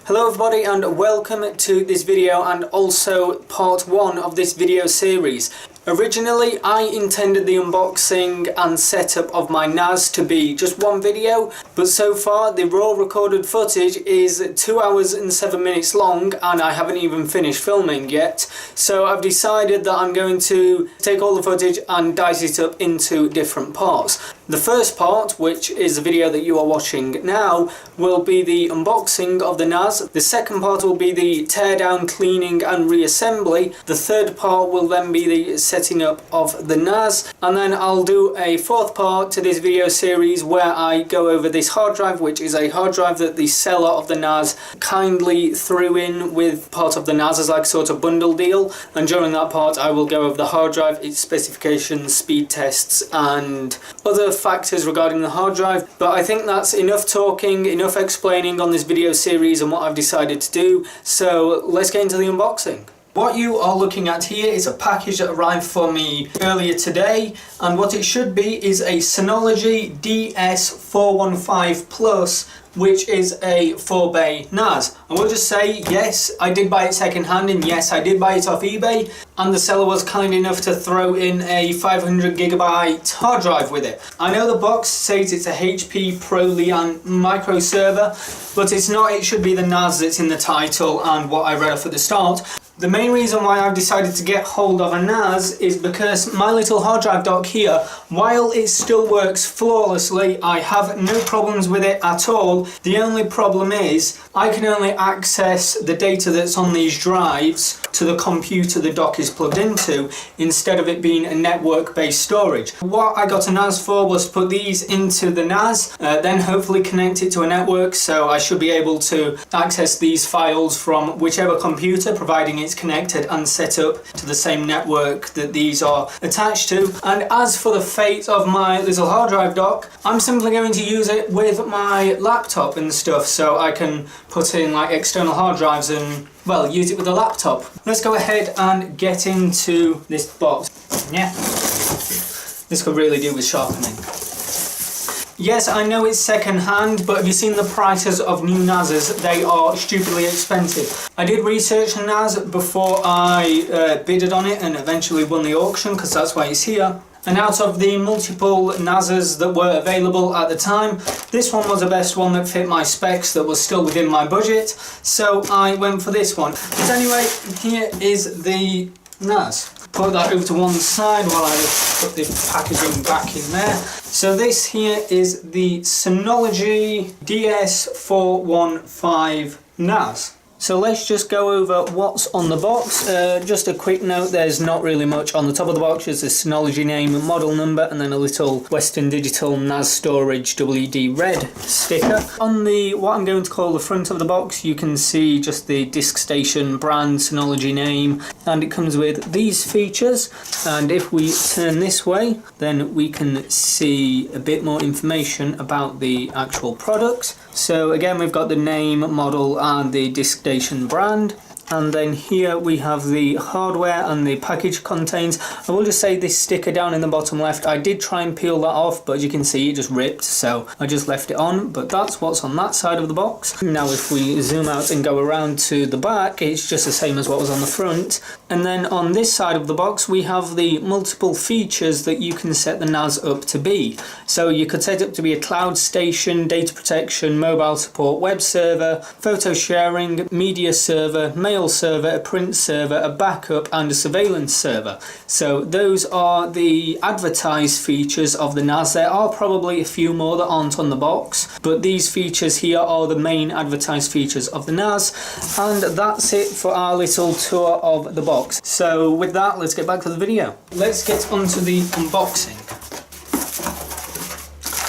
Hello everybody and welcome to this video and also part 1 of this video series. Originally I intended the unboxing and setup of my NAS to be just one video, but so far the raw recorded footage is 2 hours and 7 minutes long and I haven't even finished filming yet. So I've decided that I'm going to take all the footage and dice it up into different parts. The first part, which is the video that you are watching now, will be the unboxing of the NAS. The second part will be the teardown, cleaning and reassembly. The third part will then be the setting up of the NAS. And then I'll do a fourth part to this video series where I go over this hard drive, which is a hard drive that the seller of the NAS kindly threw in with part of the NAS as like a sort of bundle deal. And during that part I will go over the hard drive, its specifications, speed tests and other factors regarding the hard drive. But I think that's enough talking, enough explaining on this video series and what I've decided to do. So let's get into the unboxing. What you are looking at here is a package that arrived for me earlier today, and what it should be is a Synology DS415 Plus, which is a 4-bay NAS. I will just say, yes, I did buy it second hand, and yes, I did buy it off eBay, and the seller was kind enough to throw in a 500GB hard drive with it. I know the box says it's a HP Pro Lian micro server, but it's not. It should be the NAS that's in the title and what I read off at the start. The main reason why I've decided to get hold of a NAS is because my little hard drive dock here, while it still works flawlessly, I have no problems with it at all. The only problem is I can only access the data that's on these drives to the computer the dock is plugged into, instead of it being a network-based storage. What I got a NAS for was to put these into the NAS, then hopefully connect it to a network, so I should be able to access these files from whichever computer, providing it's connected and set up to the same network that these are attached to. And as for the fate of my little hard drive dock, I'm simply going to use it with my laptop and stuff, so I can put in like external hard drives and, well, use it with a laptop. Let's go ahead and get into this box. Yeah, this could really do with sharpening. Yes, I know it's second hand, but have you seen the prices of new NASs? They are stupidly expensive. I did research a NAS before I bidded on it and eventually won the auction, because that's why it's here. And out of the multiple NASs that were available at the time, this one was the best one that fit my specs, that was still within my budget, so I went for this one. But anyway, here is the NAS. Put that over to one side while I put the packaging back in there. So this here is the Synology DS415 NAS. So let's just go over what's on the box. Just a quick note, there's not really much on the top of the box. There's a Synology name, model number, and then a little Western Digital NAS Storage WD red sticker. On the, what I'm going to call the front of the box, you can see just the DiskStation brand, Synology name, and it comes with these features. And if we turn this way, then we can see a bit more information about the actual products. So again, we've got the name, model, and the DiskStation brand. And then here we have the hardware and the package contains. I will just say this sticker down in the bottom left, I did try and peel that off, but as you can see it just ripped, so I just left it on. But that's what's on that side of the box. Now if we zoom out and go around to the back, it's just the same as what was on the front. And then on this side of the box we have the multiple features that you can set the NAS up to be. So you could set it up to be a cloud station, data protection, mobile support, web server, photo sharing, media server, mail server, a print server, a backup and a surveillance server. So those are the advertised features of the NAS. There are probably a few more that aren't on the box, but these features here are the main advertised features of the NAS. And that's it for our little tour of the box. So with that, let's get back to the video. Let's get onto the unboxing.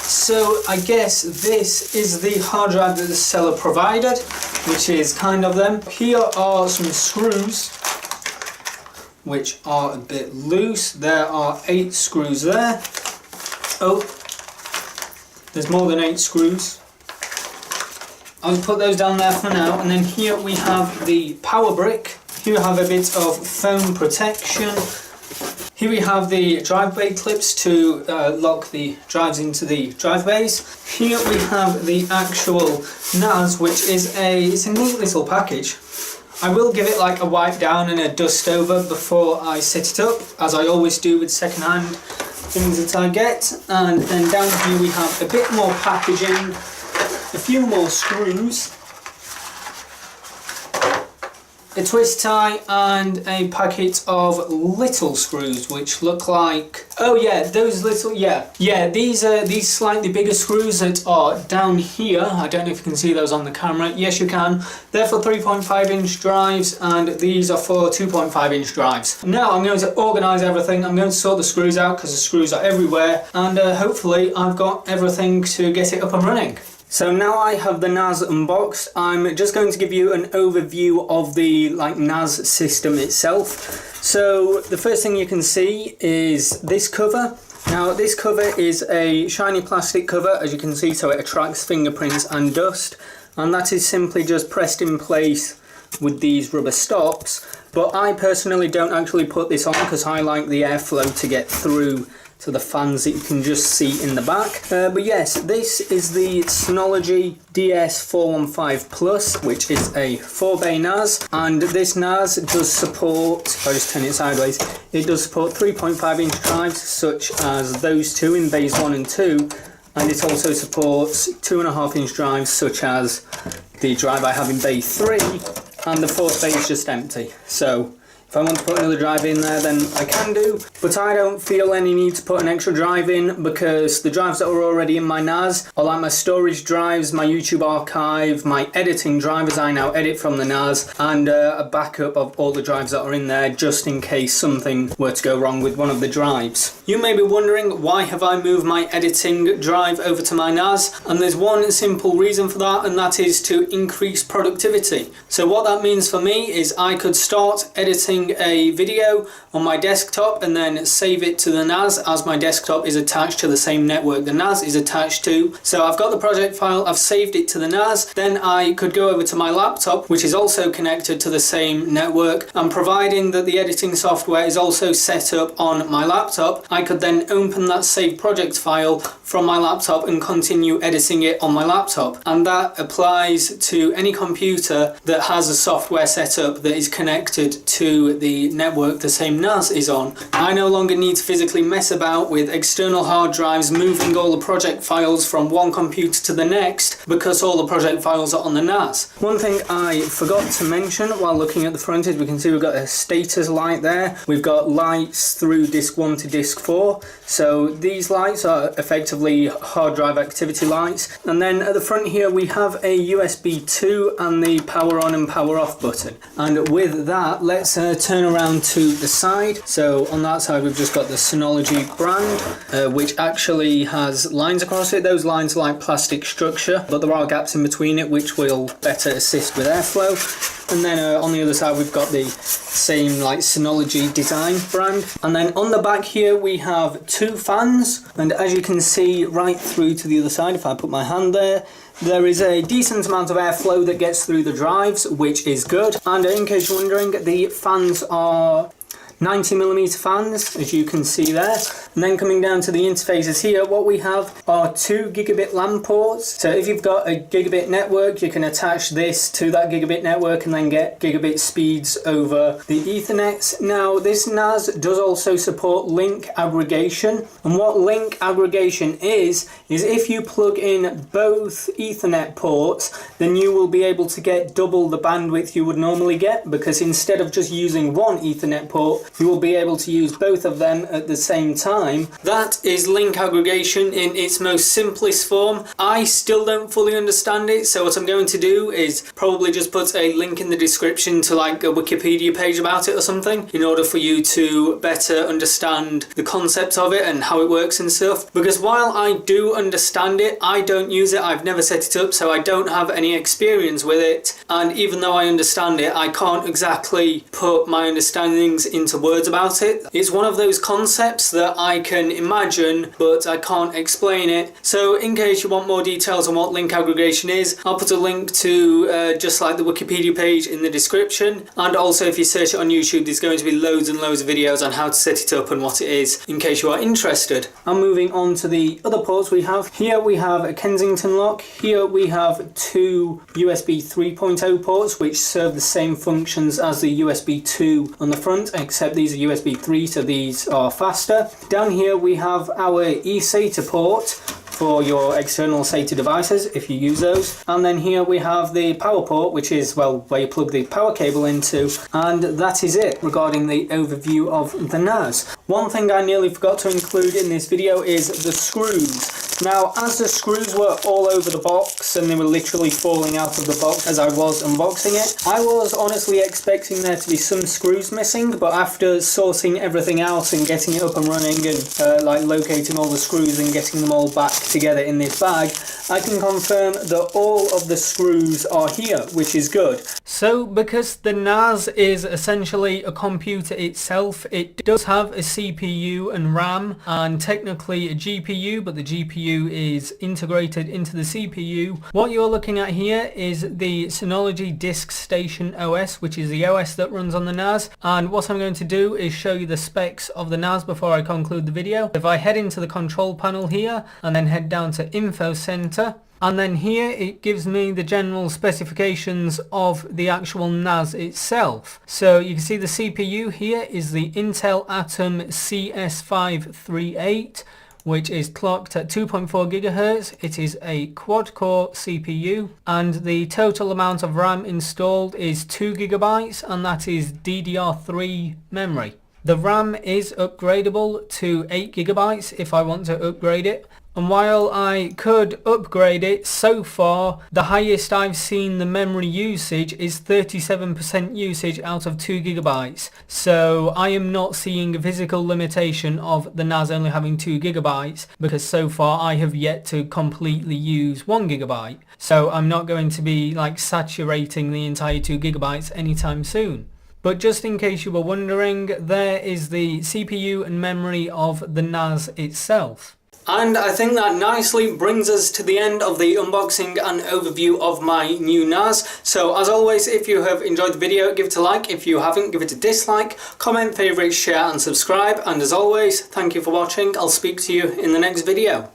So I guess this is the hard drive that the seller provided, which is kind of them. Here are some screws, which are a bit loose. There are 8 screws there. Oh, there's more than 8 screws. I'll put those down there for now. And then here we have the power brick. Here we have a bit of foam protection. Here we have the drive bay clips to lock the drives into the drive bays. Here we have the actual NAS, which is it's a neat little package. I will give it like a wipe down and a dust over before I set it up, as I always do with second-hand things that I get. And then down here we have a bit more packaging, a few more screws, a twist tie, and a packet of little screws which look like, oh yeah, those little, these are these slightly bigger screws that are down here. I don't know if you can see those on the camera. Yes, you can. They're for 3.5 inch drives, and these are for 2.5 inch drives. Now I'm going to organise everything. I'm going to sort the screws out because the screws are everywhere, and hopefully I've got everything to get it up and running. So now I have the NAS unboxed, I'm just going to give you an overview of the NAS system itself. So the first thing you can see is this cover. Now this cover is a shiny plastic cover, as you can see, so it attracts fingerprints and dust, and that is simply just pressed in place with these rubber stops. But I personally don't actually put this on because I like the airflow to get through to the fans that you can just see in the back. But yes, this is the Synology DS415 Plus, which is a 4-bay NAS, and this NAS does support, if I just turn it sideways, it does support 3.5 inch drives such as those two in bays 1 and 2, and it also supports 2.5 inch drives such as the drive I have in bay 3, and the 4th bay is just empty. So if I want to put another drive in there, then I can do, but I don't feel any need to put an extra drive in because the drives that are already in my NAS are like my storage drives, my YouTube archive, my editing drive as I now edit from the NAS, and a backup of all the drives that are in there just in case something were to go wrong with one of the drives. You may be wondering, why have I moved my editing drive over to my NAS? And there's one simple reason for that, and that is to increase productivity. So what that means for me is I could start editing a video on my desktop and then save it to the NAS, as my desktop is attached to the same network the NAS is attached to. So I've got the project file, I've saved it to the NAS, then I could go over to my laptop, which is also connected to the same network, and providing that the editing software is also set up on my laptop, I could then open that saved project file from my laptop and continue editing it on my laptop. And that applies to any computer that has a software set up that is connected to the network the same NAS is on. I no longer need to physically mess about with external hard drives, moving all the project files from one computer to the next, because all the project files are on the NAS. One thing I forgot to mention while looking at the front is we can see we've got a status light there. We've got lights through disk 1 to disk 4. So these lights are effectively hard drive activity lights. And then at the front here we have a USB 2 and the power on and power off button. And with that, let's turn around to the side. So on that side we've just got the Synology brand, which actually has lines across it. Those lines are like plastic structure, but there are gaps in between it which will better assist with airflow. And then on the other side we've got the same Synology design brand. And then on the back here we have 2 fans, and as you can see right through to the other side, if I put my hand there, there is a decent amount of airflow that gets through the drives, which is good. And in case you're wondering, the fans are 90mm fans, as you can see there. And then coming down to the interfaces here, what we have are 2 gigabit LAN ports. So if you've got a gigabit network, you can attach this to that gigabit network and then get gigabit speeds over the Ethernet. Now this NAS does also support link aggregation, and what link aggregation is if you plug in both Ethernet ports, then you will be able to get double the bandwidth you would normally get, because instead of just using one Ethernet port, you will be able to use both of them at the same time. That is link aggregation in its most simplest form. I still don't fully understand it, so what I'm going to do is probably just put a link in the description to a Wikipedia page about it or something, in order for you to better understand the concept of it and how it works and stuff. Because while I do understand it, I don't use it. I've never set it up, so I don't have any experience with it. And even though I understand it, I can't exactly put my understandings into into words about it. It's one of those concepts that I can imagine, but I can't explain it. So in case you want more details on what link aggregation is, I'll put a link to just like the Wikipedia page in the description. And also if you search it on YouTube, there's going to be loads and loads of videos on how to set it up and what it is, in case you are interested. And moving on to the other ports we have. Here we have a Kensington lock. Here we have two USB 3.0 ports which serve the same functions as the USB 2 on the front, except these are USB 3, so these are faster. Down here we have our eSATA port for your external SATA devices if you use those. And then here we have the power port, which is, well, where you plug the power cable into, and that is it regarding the overview of the NAS. One thing I nearly forgot to include in this video is the screws. Now, as the screws were all over the box and they were literally falling out of the box as I was unboxing it, I was honestly expecting there to be some screws missing, but after sorting everything out and getting it up and running and like locating all the screws and getting them all back together in this bag, I can confirm that all of the screws are here, which is good. So because the NAS is essentially a computer itself, it does have a CPU and RAM and technically a GPU, but the GPU is integrated into the CPU. What you're looking at here is the Synology DiskStation OS, which is the OS that runs on the NAS. And what I'm going to do is show you the specs of the NAS before I conclude the video. If I head into the control panel here and then head down to Info Center, and then here it gives me the general specifications of the actual NAS itself. So you can see the CPU here is the Intel Atom CS538, which is clocked at 2.4 gigahertz. It is a quad-core CPU, and the total amount of RAM installed is 2 gigabytes, and that is DDR3 memory. The RAM is upgradable to 8 gigabytes if I want to upgrade it. And while I could upgrade it, so far the highest I've seen the memory usage is 37% usage out of 2 gigabytes. So I am not seeing a physical limitation of the NAS only having 2 gigabytes, because so far I have yet to completely use 1 gigabyte. So I'm not going to be like saturating the entire 2 gigabytes anytime soon. But just in case you were wondering, there is the CPU and memory of the NAS itself. And I think that nicely brings us to the end of the unboxing and overview of my new NAS. So as always, if you have enjoyed the video, give it a like. If you haven't, give it a dislike. Comment, favourite, share and subscribe. And as always, thank you for watching. I'll speak to you in the next video.